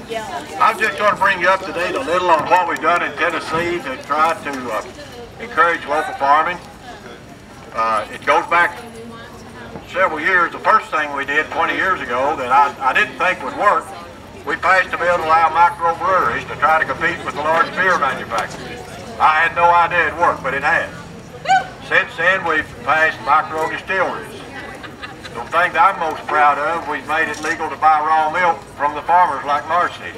I'm just going to bring you up to date a little on what we've done in Tennessee to try to encourage local farming. It goes back several years. The first thing we did 20 years ago that I didn't think would work, we passed a bill to allow microbreweries to try to compete with the large beer manufacturers. I had no idea it'd work, but it has. Since then, we've passed micro distilleries. The thing that I'm most proud of, we've made it legal to buy raw milk from the farmers like March did.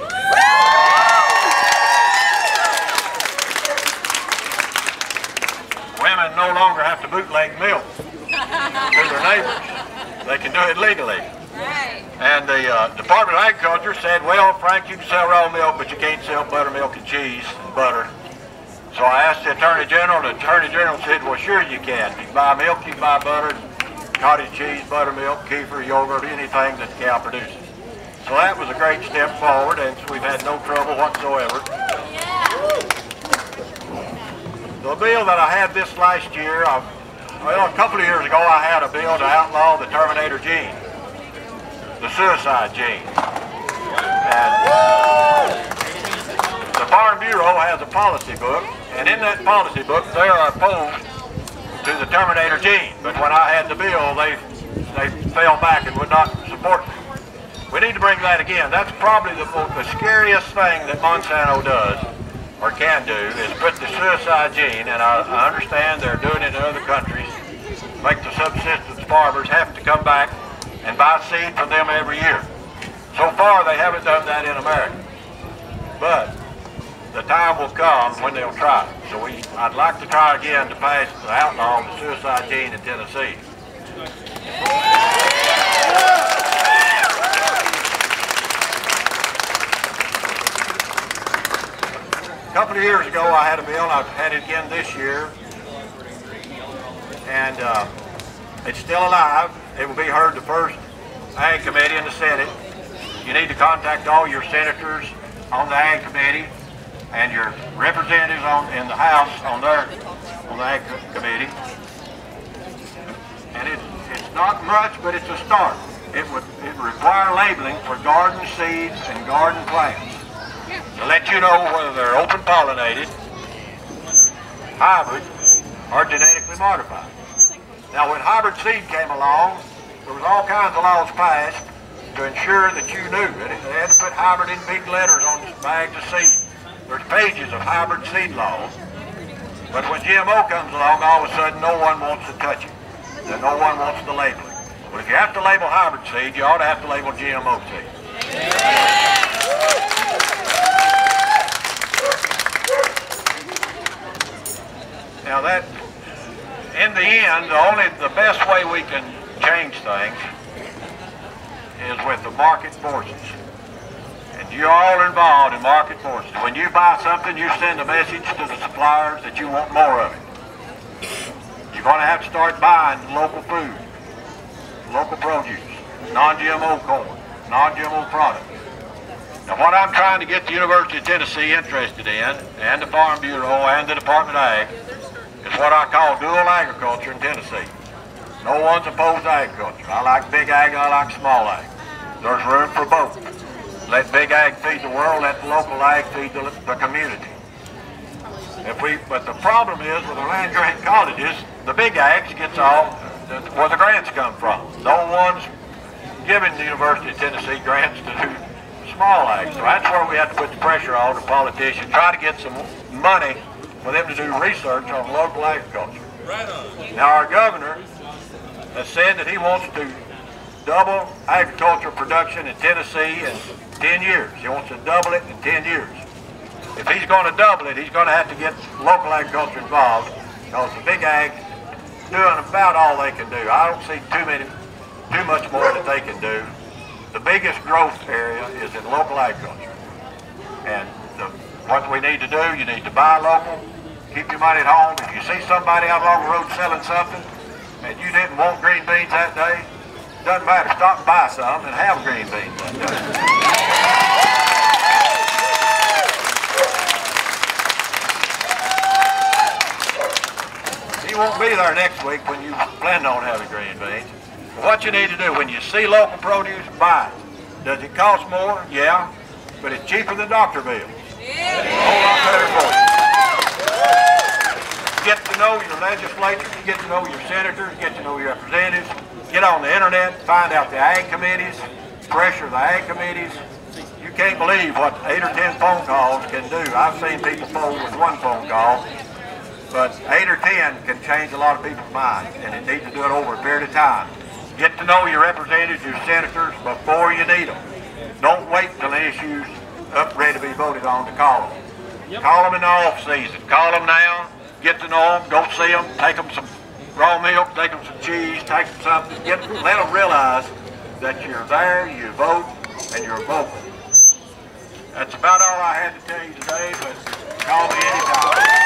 Women no longer have to bootleg milk to their neighbors. They can do it legally. And the Department of Agriculture said, well, Frank, you can sell raw milk, but you can't sell buttermilk and cheese and butter. So I asked the Attorney General, and the Attorney General said, well, sure you can. You can buy milk, you can buy butter, cottage cheese, buttermilk, kefir, yogurt, anything that the cow produces. So that was a great step forward, and we've had no trouble whatsoever. The bill that I had this last year, well, a couple of years ago, I had a bill to outlaw the Terminator gene, the suicide gene. And the Farm Bureau has a policy book, and in that policy book, they are opposed to the Terminator gene, but when I had the bill, they fell back and would not support me. We need to bring that again. That's probably the scariest thing that Monsanto does, or can do, is put the suicide gene, and I understand they're doing it in other countries, make the subsistence farmers have to come back and buy seed from them every year. So far, they haven't done that in America, but the time will come when they'll try it. So I'd like to try again to pass the outlaw of the suicide gene in Tennessee. A couple of years ago I had a bill, I've had it again this year, and it's still alive. It will be heard the first Ag Committee in the Senate. You need to contact all your senators on the Ag Committee and your representatives in the House on the Ag Committee. And it's not much, but it's a start. It would require labeling for garden seeds and garden plants to let you know whether they're open pollinated, hybrid, or genetically modified. Now when hybrid seed came along, there was all kinds of laws passed to ensure that you knew that they had to put hybrid in big letters on bags of seed. There's pages of hybrid seed laws, but when GMO comes along, all of a sudden no one wants to touch it, and no one wants to label it. But if you have to label hybrid seed, you ought to have to label GMO seed. Now that, in the end, the best way we can change things is with the market forces. You're all involved in market forces. When you buy something, you send a message to the suppliers that you want more of it. You're going to have to start buying local food, local produce, non-GMO corn, non-GMO products. Now what I'm trying to get the University of Tennessee interested in, and the Farm Bureau and the Department of Ag, is what I call dual agriculture in Tennessee. No one's opposed to agriculture. I like big ag, I like small ag. There's room for both. Let big ag feed the world, let the local ag feed the community. But the problem is with the land grant colleges, the big ags gets all where the grants come from. No one's giving the University of Tennessee grants to do small ag. So that's where we have to put the pressure on the politicians, try to get some money for them to do research on local agriculture. Right on. Now our governor has said that he wants to double agricultural production in Tennessee in 10 years. He wants to double it in 10 years. If he's going to double it, he's going to have to get local agriculture involved, because the big ag doing about all they can do. I don't see too much more that they can do. The biggest growth area is in local agriculture. And what we need to do, you need to buy local, keep your money at home. If you see somebody out along the road selling something and you didn't want green beans that day, doesn't matter, stop and buy some and have green beans that day. He won't be there next week when you plan on having green beans. But what you need to do, when you see local produce, buy it. Does it cost more? Yeah. but it's cheaper than doctor bills. A whole lot better for you. Get to know your legislators, get to know your senators, get to know your representatives, get on the internet, find out the ag committees, pressure the ag committees. You can't believe what 8 or 10 phone calls can do. I've seen people fold with one phone call, but 8 or 10 can change a lot of people's minds, and it needs to do it over a period of time. Get to know your representatives, your senators before you need them. Don't wait till the issue's up ready to be voted on to call them. Yep. Call them in the off season. Call them now. Get to know them. Go see them. Take them some raw milk. Take them some cheese. Take them something. Let them realize that you're there, you vote, and you're vocal. That's about all I had to tell you today, but call me anytime.